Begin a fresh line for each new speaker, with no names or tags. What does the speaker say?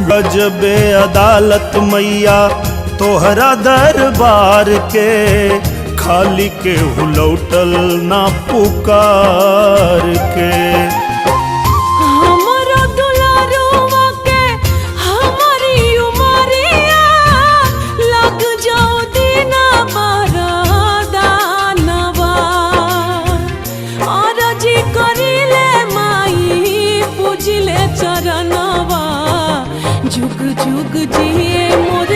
गजबे अदालत मैया तोहरा दरबार के, खाली के हुलौटल ना पुकार के।
चरणवा जुग जुग जिए मोर